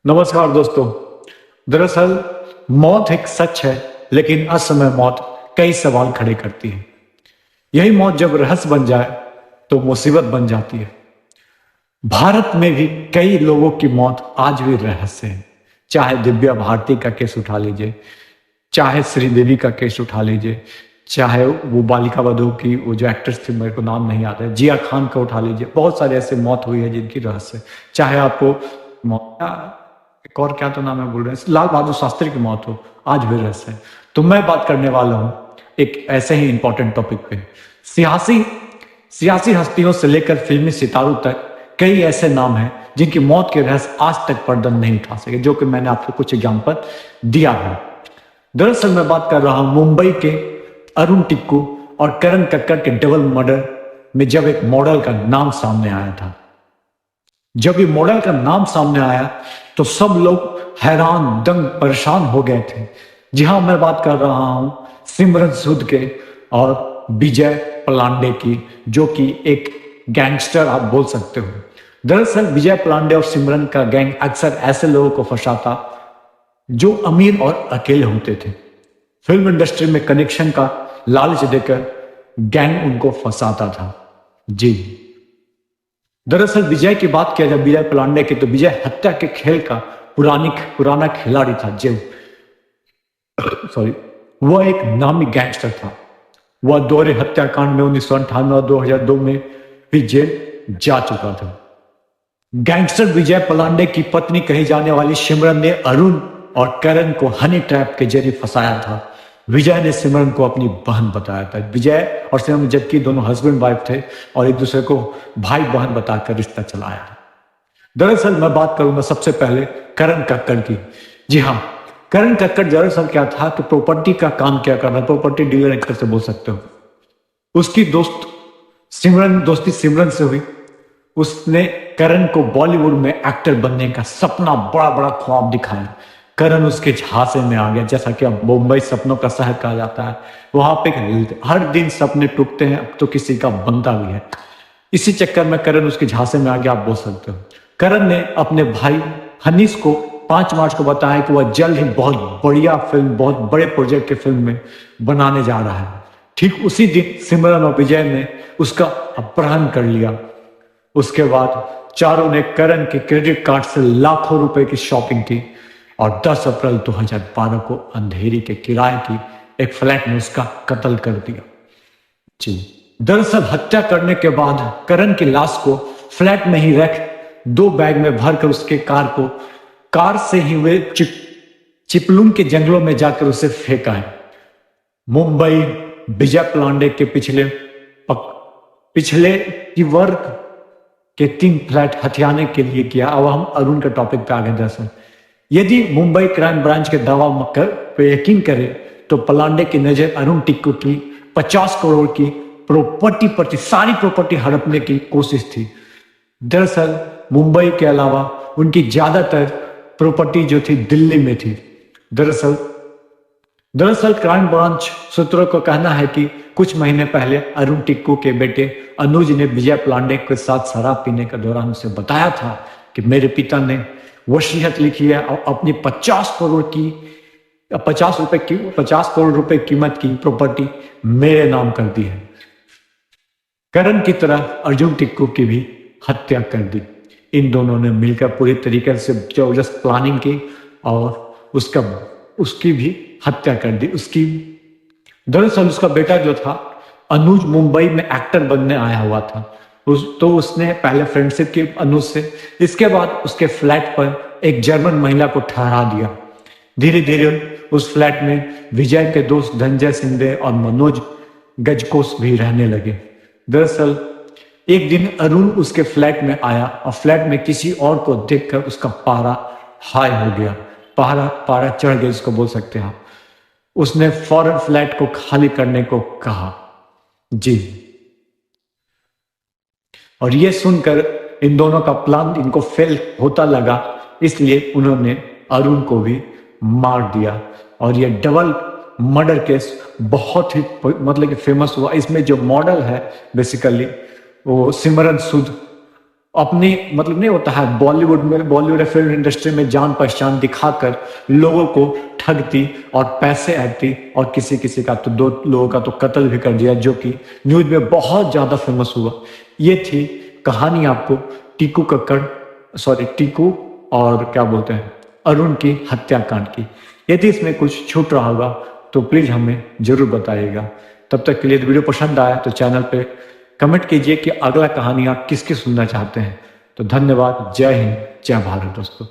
नमस्कार दोस्तों। दरअसल मौत एक सच है, लेकिन असमय मौत कई सवाल खड़े करती है। यही मौत जब रहस्य बन जाए तो मुसीबत बन जाती है। भारत में भी कई लोगों की मौत आज भी रहस्य है। चाहे दिव्या भारती का केस उठा लीजिए, चाहे श्रीदेवी का केस उठा लीजिए, चाहे वो बालिका वधू की वो जो एक्ट्रेस थी, मेरे को नाम नहीं याद है, जिया खान का उठा लीजिए। बहुत सारे ऐसे मौत हुई है जिनकी रहस्य है। चाहे आपको एक और क्या तो नाम है बोल रहे हैं, लाल बहादुर शास्त्री की मौत हो, आज भी रहस्य है। तो मैं बात करने वाला हूँ एक ऐसे ही इंपॉर्टेंट टॉपिक पे। सियासी सियासी हस्तियों से लेकर फिल्मी सितारों तक कई ऐसे नाम हैं जिनकी मौत के रहस्य आज तक पर्दा नहीं उठा सके, जो कि मैंने आपको कुछ एग्जाम्पल दिया है। दरअसल मैं बात कर रहा हूं मुंबई के अरुण टिक्कू और करण कक्कड़ के डबल मर्डर में। जब एक मॉडल का नाम सामने आया था, जब ये मॉडल का नाम सामने आया तो सब लोग हैरान दंग परेशान हो गए थे। जी हाँ, मैं बात कर रहा हूं सिमरन सूद के और विजय पलांडे की, जो कि एक गैंगस्टर आप बोल सकते हो। दरअसल विजय पलांडे और सिमरन का गैंग अक्सर ऐसे लोगों को फंसाता जो अमीर और अकेले होते थे। फिल्म इंडस्ट्री में कनेक्शन का लालच देकर गैंग उनको फंसाता था। जी, दरअसल विजय की बात किया जाए, विजय पलांडे की, तो विजय हत्या के खेल का पुराना खिलाड़ी था। जो सॉरी वह एक नामी गैंगस्टर था। वह दोहरे हत्याकांड में 1998 और 2002 में भी जेल जा चुका था। गैंगस्टर विजय पलांडे की पत्नी कही जाने वाली सिमरन ने अरुण और करण को हनी ट्रैप के जरिए फंसाया था। विजय ने सिमरन को अपनी बहन बताया था। विजय और सिमरन जबकि दोनों हस्बैंड वाइफ थे और एक दूसरे को भाई बहन बताकर रिश्ता चलाया। दरअसल मैं बात करूंगा सबसे पहले करण कक्कड़ की। जी हाँ, करण कक्कड़ दरअसल क्या था कि प्रॉपर्टी का काम क्या करना, प्रॉपर्टी डीलर एक तरह से बोल सकते हो। उसकी दोस्ती सिमरन से हुई। उसने करण को बॉलीवुड में एक्टर बनने का सपना, बड़ा बड़ा ख्वाब दिखाया। करण उसके झांसे में आ गया। जैसा कि अब मुंबई सपनों का शहर कहा जाता है, वहां पे हर दिन सपने टूटते हैं, अब तो किसी का बनता भी है। इसी चक्कर में करण उसके झांसे में आ गया, आप बोल सकते हो। करण ने अपने भाई हनीश को 5 मार्च को बताया कि वह जल्द ही बहुत बढ़िया फिल्म, बहुत बड़े प्रोजेक्ट के फिल्म में बनाने जा रहा है। ठीक उसी दिन सिमरन और विजय ने उसका अपहरण कर लिया। उसके बाद चारों ने करण के क्रेडिट कार्ड से लाखों रुपए की शॉपिंग की और 10 अप्रैल 2012 को अंधेरी के किराए की एक फ्लैट में उसका कत्ल कर दिया। जी, दरअसल हत्या करने के बाद करण की लाश को फ्लैट में ही रख 2 बैग में भरकर उसके कार से ही वे चिपलून के जंगलों में जाकर उसे फेंका है। मुंबई विजय पलांडे के पिछले की वर्ग के 3 फ्लैट हथियाने के लिए किया। अब हम अरुण के टॉपिक पे आ गए। दरअसल यदि मुंबई क्राइम ब्रांच के दावा पे यकीन करें तो पलांडे की नजर अरुण टिक्कू की 50 करोड़ की प्रॉपर्टी पर थी। सारी प्रॉपर्टी हड़पने की कोशिश थी। दरअसल मुंबई के अलावा उनकी ज्यादातर प्रॉपर्टी जो थी दिल्ली में थी। दरअसल क्राइम ब्रांच सूत्रों का कहना है कि कुछ महीने पहले अरुण टिक्कू के बेटे अनुज ने विजय पलांडे के साथ शराब पीने के दौरान उसे बताया था कि मेरे पिता ने वसीयत लिखी है और अपनी 50 करोड़ रुपए कीमत की प्रॉपर्टी मेरे नाम कर दी है। करण की तरह अर्जुन टिक्कू की भी हत्या कर दी। इन दोनों ने मिलकर पूरी तरीके से जबरदस्त प्लानिंग की और उसकी भी हत्या कर दी। दरअसल उसका बेटा जो था अनुज मुंबई में एक्टर बनने आया हुआ था। तो उसने पहले फ्रेंडशिप की अनुज से, इसके बाद उसके फ्लैट पर एक जर्मन महिला को ठहरा दिया। धीरे धीरे उस फ्लैट में विजय के दोस्त धनंजय सिंधे और मनोज गजकोस भी रहने लगे। दरअसल एक दिन अरुण उसके फ्लैट में आया और फ्लैट में किसी और को देखकर उसका पारा हाई हो गया। पारा चढ़ गया, इसको बोल सकते हैं आप। उसने फौरन फ्लैट को खाली करने को कहा। जी, और ये सुनकर इन दोनों का प्लान इनको फेल होता लगा, इसलिए उन्होंने अरुण को भी मार दिया। और ये डबल मर्डर केस बहुत ही मतलब कि फेमस हुआ। इसमें जो मॉडल है बेसिकली वो सिमरन सूद अपने मतलब नहीं होता है बॉलीवुड या फिल्म इंडस्ट्री में जान पहचान दिखाकर लोगों को ठगती और पैसे ऐंठती और किसी किसी का तो 2 लोगों का तो कत्ल भी कर दिया, जो कि न्यूज़ में बहुत ज़्यादा फेमस हुआ। ये थी कहानी आपको टीकू और क्या बोलते हैं अरुण की हत्याकांड की। यदि इसमें कुछ छूट रहा होगा तो प्लीज़ हमें ज़रूर बताइएगा। तब तक के लिए वीडियो पसंद आया तो चैनल पे कमेंट कीजिए कि अगला कहानी आप किसकी सुनना चाहते हैं। तो धन्यवाद। जय हिंद, जय भारत दोस्तों।